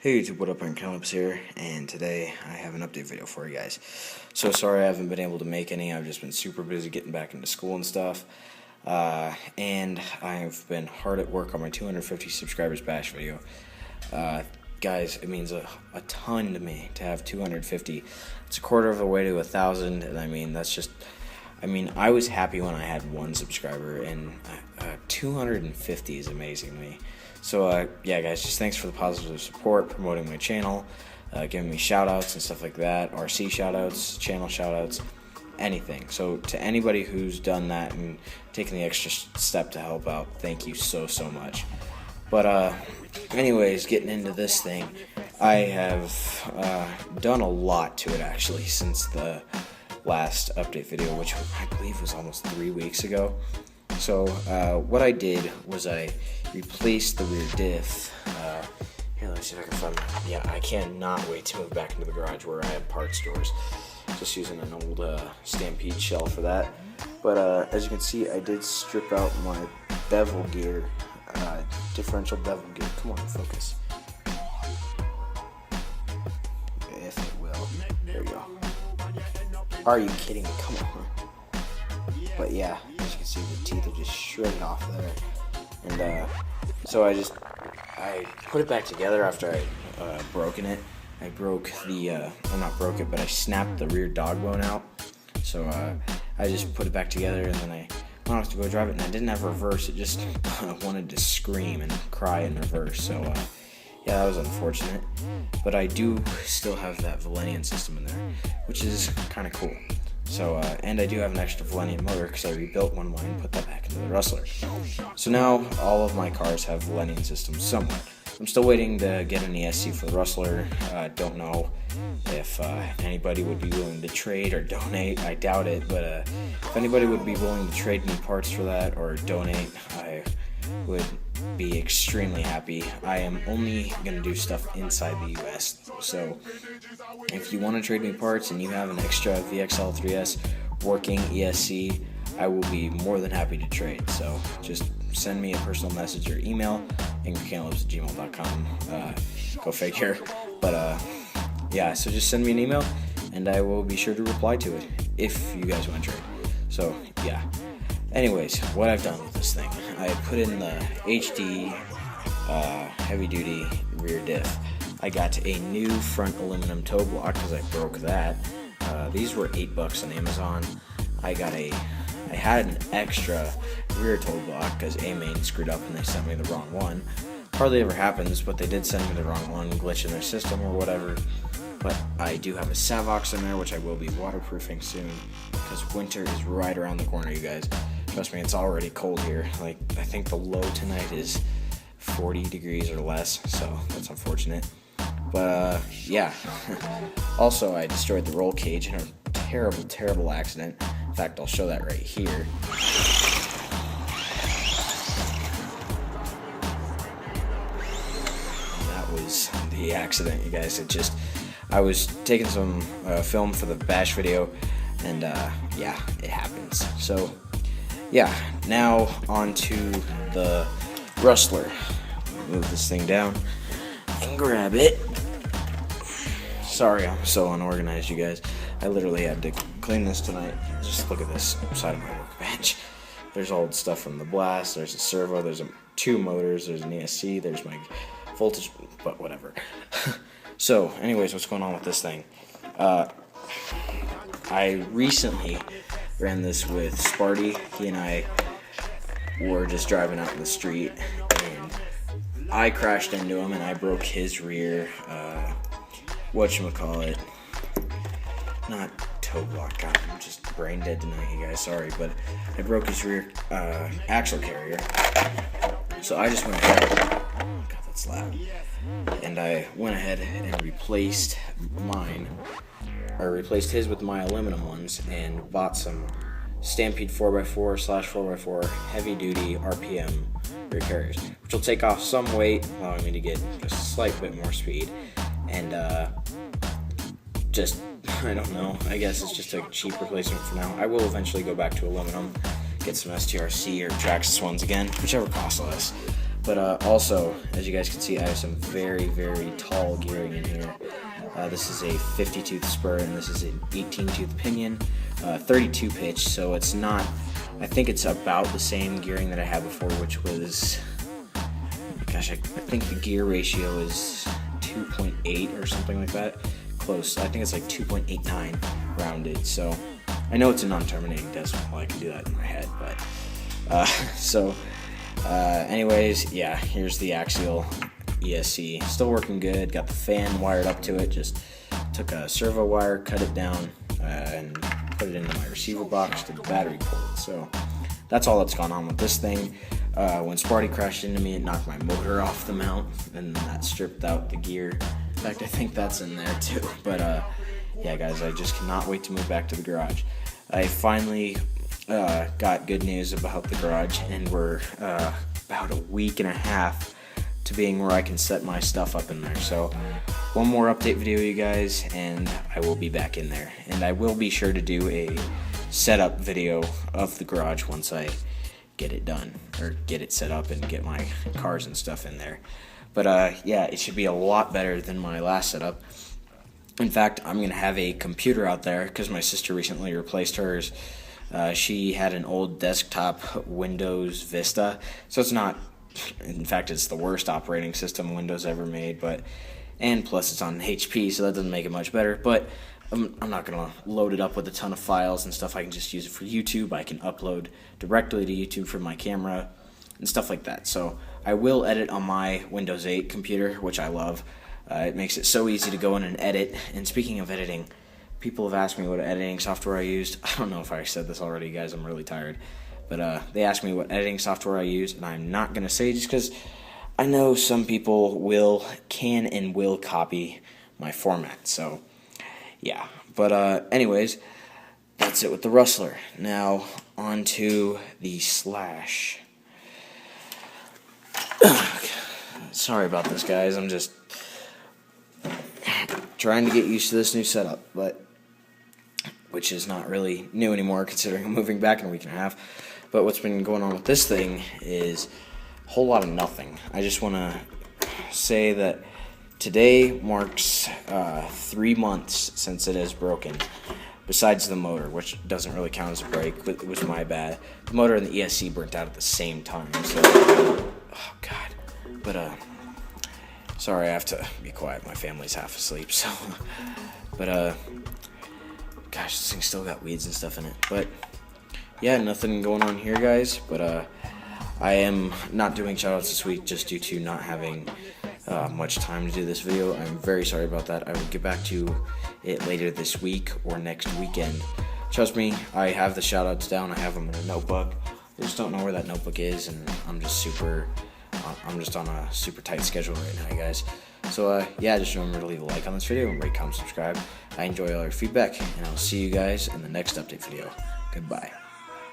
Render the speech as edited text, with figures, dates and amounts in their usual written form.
Hey YouTube, what up? I'm Caleb's here, and today I have an update video for you guys. So sorry I haven't been able to make any. I've just been super busy getting back into school and stuff. And I've been hard at work on my 250 subscribers bash video. Guys, it means a ton to me to have 250. It's a quarter of the way to 1,000, and I was happy when I had 1 subscriber, and 250 is amazing to me. So, yeah, guys, just thanks for the positive support, promoting my channel, giving me shout-outs and stuff like that, RC shout-outs, channel shout-outs, anything. So, to anybody who's done that and taken the extra step to help out, thank you so much. But, anyways, getting into this thing, I have done a lot to it, actually, since the last update video, which I believe was almost 3 weeks ago. So, what I did was I replaced the rear diff. Here, let me see if I can find that. Yeah, I cannot wait to move back into the garage where I have parts stores. Just using an old Stampede shell for that. But, as you can see, I did strip out my bevel gear, differential bevel gear. Come on, focus. If it will. There you go. Are you kidding me? Come on. But yeah, as you can see, the teeth are just shredded off there. And so I put it back together after I broken it. I broke the, well, not broke it, but I snapped the rear dog bone out. So I just put it back together, and then I went off to go drive it, and I didn't have reverse. It just wanted to scream and cry in reverse. So yeah, that was unfortunate. But I do still have that Valenian system in there, which is kind of cool. So, and I do have an extra Valenian motor because I rebuilt one of mine and put that back into the Rustler. So now all of my cars have Valenian systems somewhat. I'm still waiting to get an ESC for the Rustler. Don't know if anybody would be willing to trade or donate. I doubt it, but if anybody would be willing to trade me parts for that or donate, I would be extremely happy. I am only going to do stuff inside the US. So if you want to trade me parts and you have an extra VXL 3S working ESC, I will be more than happy to trade. So just send me a personal message or email, angrycantaloups@gmail.com. Go figure. But yeah, so just send me an email and I will be sure to reply to it if you guys want to trade. So yeah. Anyways, what I've done with this thing, I put in the HD heavy duty rear diff. I got a new front aluminum toe block because I broke that. These were $8 on Amazon. I had an extra rear toe block because A-Main screwed up and they sent me the wrong one. Hardly ever happens, but they did send me the wrong one, glitch in their system or whatever. But I do have a Savox in there, which I will be waterproofing soon because winter is right around the corner, you guys. Trust me, it's already cold here. Like, I think the low tonight is 40 degrees or less, so that's unfortunate. But, yeah. Also, I destroyed the roll cage in a terrible accident. In fact, I'll show that right here. And that was the accident, you guys. I was taking some film for the bash video, and yeah, it happens. So yeah, now on to the Rustler. Move this thing down and grab it. Sorry, I'm so unorganized, you guys. I literally had to clean this tonight. Just look at this side of my workbench. There's old stuff from the Blast. There's a servo. There's 2 motors. There's an ESC. There's my voltage, but whatever. So, anyways, what's going on with this thing? I recently ran this with Sparty. He and I were just driving out in the street, and I crashed into him, and I broke his rear, whatchamacallit, not toe block, God, I'm just brain dead tonight, you guys, sorry, but I broke his rear, axle carrier, so I just went ahead, God, that's loud, and I went ahead and replaced his with my aluminum ones, and bought some Stampede 4x4/4x4 heavy duty RPM rear carriers, which will take off some weight, allowing me to get just a slight bit more speed, and just, I don't know, I guess it's just a cheap replacement for now. I will eventually go back to aluminum, get some STRC or Traxxas ones again, whichever costs less. But also, as you guys can see, I have some very, very tall gearing in here. This is a 50-tooth spur, and this is an 18-tooth pinion, 32 pitch, so it's not, I think it's about the same gearing that I had before, which was, gosh, I think the gear ratio is 2.8 or something like that. Close. I think it's like 2.89 rounded, so I know it's a non-terminating decimal. I can do that in my head, but anyways, yeah, here's the Axial ESC. Still working good. Got the fan wired up to it. Just took a servo wire, cut it down, and put it into my receiver box to the battery port. So that's all that's gone on with this thing. When Sparty crashed into me, it knocked my motor off the mount, and that stripped out the gear. In fact, I think that's in there too. But yeah, guys, I just cannot wait to move back to the garage. I finally got good news about the garage, and we're about a week and a half to being where I can set my stuff up in there. So one more update video, you guys, and I will be back in there. And I will be sure to do a setup video of the garage once I get it done, or get it set up and get my cars and stuff in there. But yeah, it should be a lot better than my last setup. In fact, I'm going to have a computer out there because my sister recently replaced hers. She had an old desktop Windows Vista, so it's not, in fact, it's the worst operating system Windows ever made, and plus it's on HP, so that doesn't make it much better. But I'm not going to load it up with a ton of files and stuff. I can just use it for YouTube. I can upload directly to YouTube from my camera and stuff like that. So I will edit on my Windows 8 computer, which I love. It makes it so easy to go in and edit. And speaking of editing, people have asked me what editing software I used. I don't know if I said this already, guys. I'm really tired. But they asked me what editing software I use, and I'm not going to say just because I know some people can and will copy my format. So yeah, but anyways, that's it with the Rustler. Now on to the Slash. Sorry about this, guys. I'm just trying to get used to this new setup, which is not really new anymore considering I'm moving back in a week and a half. But what's been going on with this thing is a whole lot of nothing. I just want to say that today marks 3 months since it is broken, besides the motor, which doesn't really count as a break. It was my bad. The motor and the ESC burnt out at the same time, so, oh god. But sorry, I have to be quiet. My family's half asleep, so, but gosh, this thing still got weeds and stuff in it. But yeah, nothing going on here, guys. But I am not doing shoutouts this week just due to not having much time to do this video. I'm very sorry about that. I will get back to it later this week or next weekend. Trust me, I have the shoutouts down. I have them in a notebook. I just don't know where that notebook is, and I'm just on a super tight schedule right now, you guys. So yeah, just remember to leave a like on this video and rate, comment, subscribe. I enjoy all your feedback, and I'll see you guys in the next update video. Goodbye.